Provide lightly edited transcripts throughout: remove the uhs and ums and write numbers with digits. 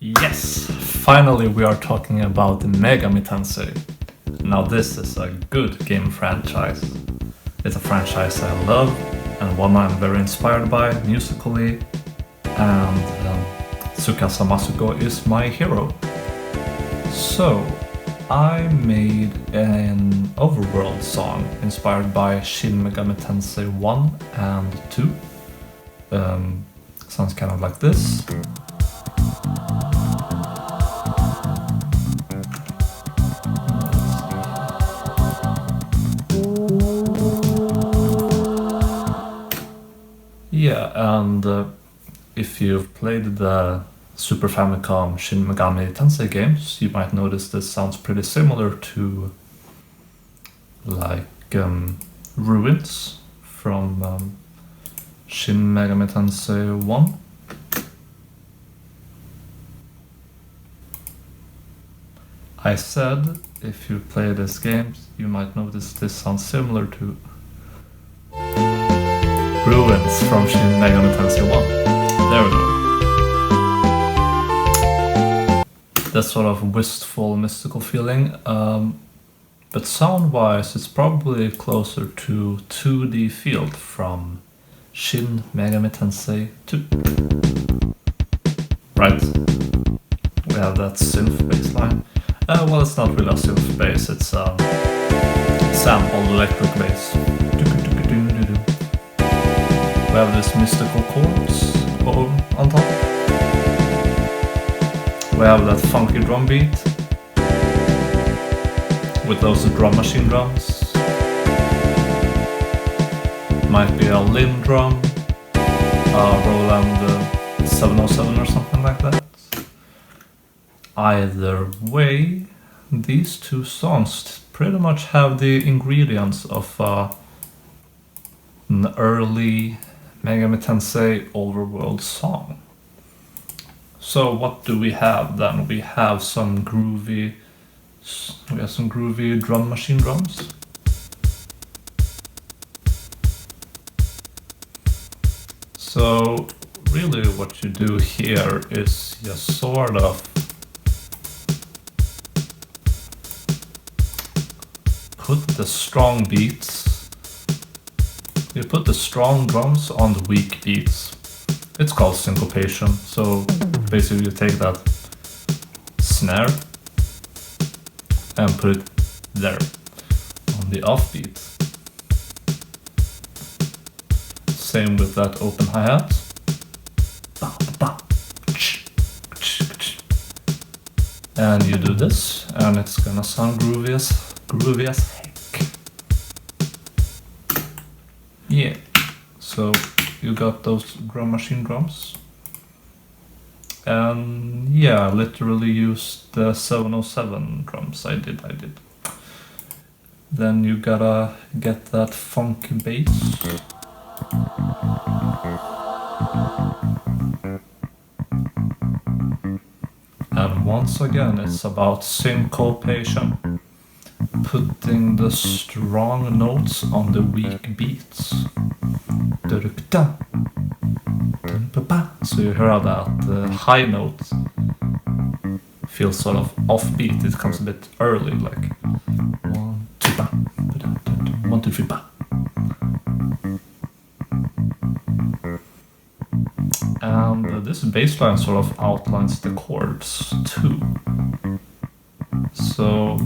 Yes, finally we are talking about Megami Tensei. Now this is a good game franchise. It's a franchise I love and one I'm very inspired by musically, and Tsukasa Masuko is my hero. So I made an Overworld song inspired by Shin Megami Tensei 1 and 2. Sounds kind of like this. Yeah, and if you've played the Super Famicom Shin Megami Tensei games, you might notice this sounds pretty similar to like Ruins from Shin Megami Tensei 1. I said if you play these games, you might notice this sounds similar to Ruins from Shin Megami Tensei 1. There we go. That sort of wistful, mystical feeling. But sound-wise, it's probably closer to 2D Field from Shin Megami Tensei 2. Right. We have that synth bass line. Well, it's not really a synth bass, it's a sampled electric bass. We have this mystical chords on top. We have that funky drum beat with those drum machine drums. Might be a Lin drum, a Roland 707 or something like that. Either way, these two songs pretty much have the ingredients of an early Megami Tensei Overworld song. So what do we have then? We have some groovy drum machine drums. So really what you do here is just sort of put the strong beats. You put the strong drums on the weak beats. It's called syncopation. So basically you take that snare and put it there on the offbeat. Same with that open hi-hat. And you do this and it's gonna sound groovy as heck. Yeah, so you got those drum machine drums. And yeah, I literally used the 707 drums. I did. Then you gotta get that funky bass. And once again, it's about syncopation. Putting the strong notes on the weak beats. So you hear that the high note feels sort of offbeat. It comes a bit early, like 1, 2, 1, 2, 3. And this bass line sort of outlines the chords too. So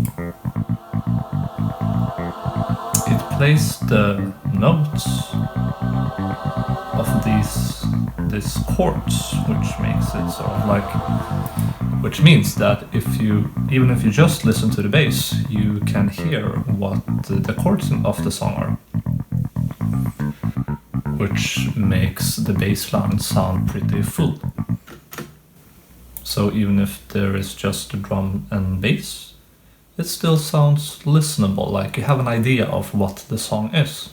it plays the notes of these chords, which makes it sort of like, which means that even if you just listen to the bass, you can hear what the chords of the song are, which makes the bass line sound pretty full. So even if there is just a drum and bass, it still sounds listenable, like you have an idea of what the song is.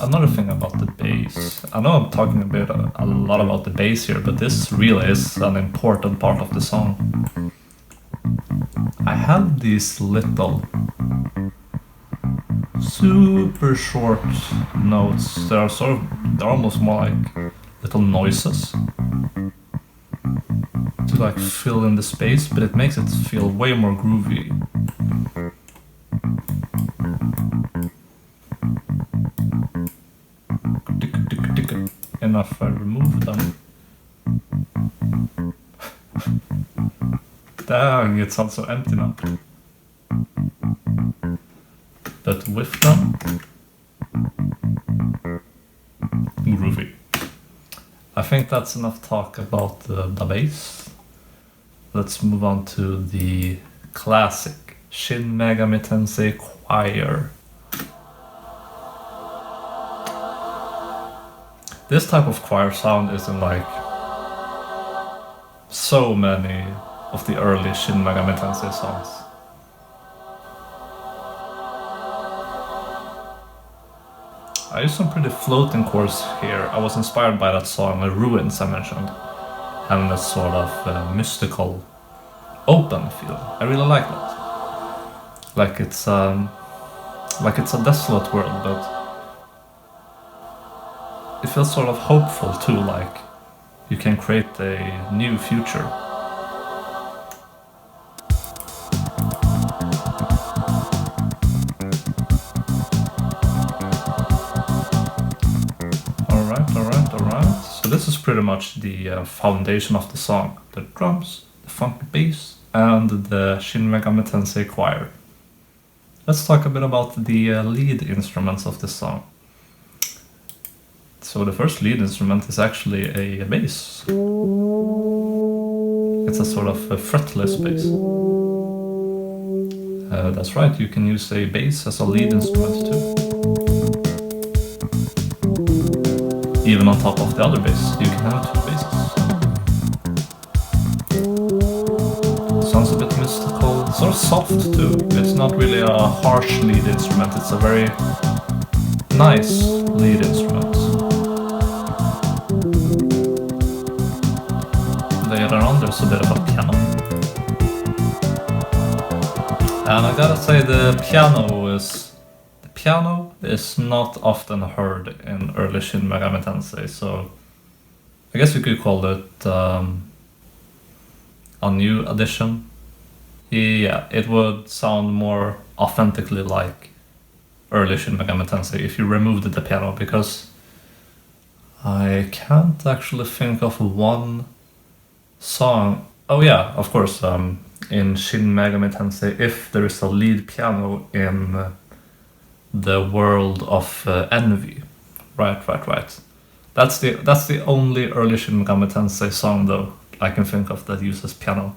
Another thing about the bass. I know I'm talking a lot about the bass here, but this really is an important part of the song. I have these little super short notes. They're almost more like little noises to like fill in the space, but it makes it feel way more groovy. Enough, I remove them. Dang, it sounds so empty now. But with them, groovy. I think that's enough talk about the bass. Let's move on to the classic Shin Megami Tensei choir. This type of choir sound is in like so many of the early Shin Megami Tensei songs. I used some pretty floating chords here. I was inspired by that song, Ruins, I mentioned, having a sort of mystical, open feel. I really like that. Like it's a desolate world, but it feels sort of hopeful too. Like you can create a new future. Alright. So this is pretty much the foundation of the song. The drums, the funky bass, and the Shin Megami Tensei choir. Let's talk a bit about the lead instruments of this song. So the first lead instrument is actually a bass. It's a sort of a fretless bass. That's right, you can use a bass as a lead instrument too. Even on top of the other bass, you can have two basses. Sounds a bit mystical, sort of soft too. It's not really a harsh lead instrument, it's a very nice lead instrument. Later on there's a bit of a piano. And I gotta say the piano is not often heard in early Shin Megami Tensei, so I guess you could call it a new addition. Yeah, it would sound more authentically like early Shin Megami Tensei if you removed the piano, because I can't actually think of one song. Oh yeah, of course, in Shin Megami Tensei, if there is a lead piano in the world of Envy. Right. That's the only early Shin Megami Tensei song though I can think of that uses piano.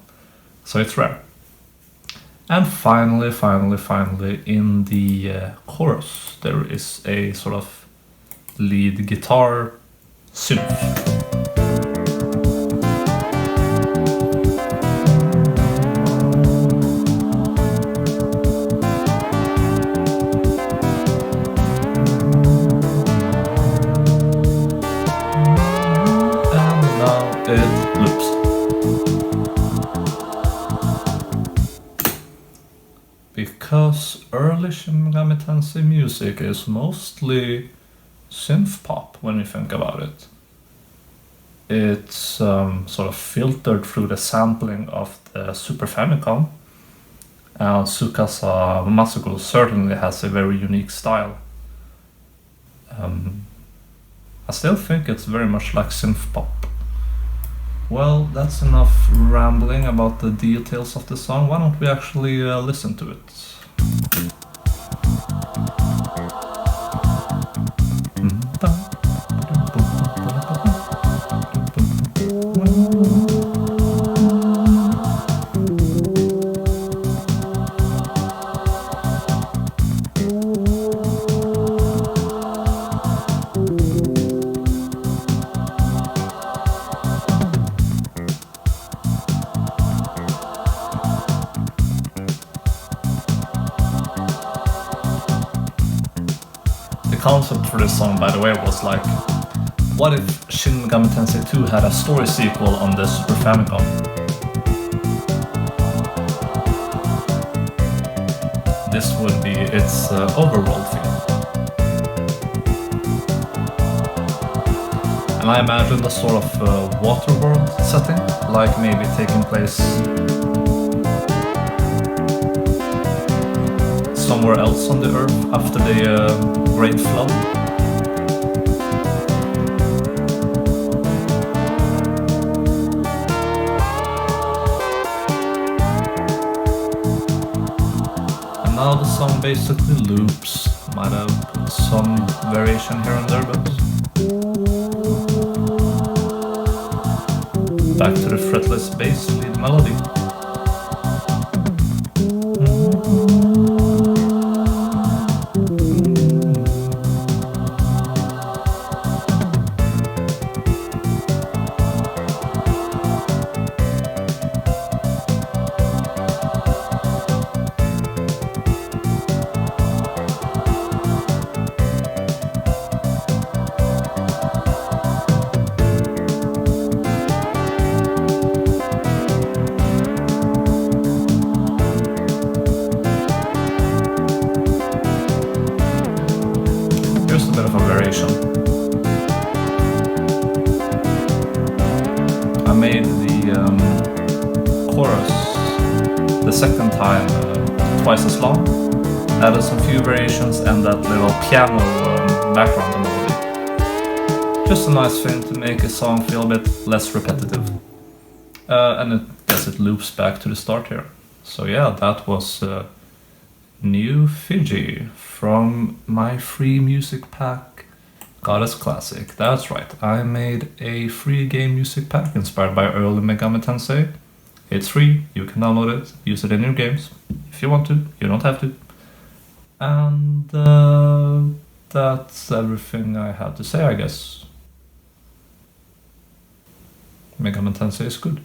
So it's rare. And finally, in the chorus, there is a sort of lead guitar synth. It loops. Because early Shin Megami Tensei music is mostly synth pop when you think about it. It's sort of filtered through the sampling of the Super Famicom, and Tsukasa Masuko certainly has a very unique style. I still think it's very much like synth pop. Well, that's enough rambling about the details of the song. Why don't we actually listen to it? The concept for this song, by the way, was like, what if Shin Megami Tensei 2 had a story sequel on the Super Famicom? this would be its overworld theme. And I imagine a sort of waterworld setting, like maybe taking place somewhere else on the earth after the Great Flood. And now the song basically loops. Might have put some variation here and there, but back to the fretless bass lead melody. Here's a bit of a variation. I made the chorus the second time twice as long, added some few variations and that little piano background melody. Just a nice thing to make a song feel a bit less repetitive. And I guess it loops back to the start here. So yeah, that was New Fiji from my free music pack Goddess Classic. That's right, I made a free game music pack inspired by early Megami Tensei. It's free, you can download it, use it in your games if you want to, you don't have to. And that's everything I had to say, I guess. Megami Tensei is good.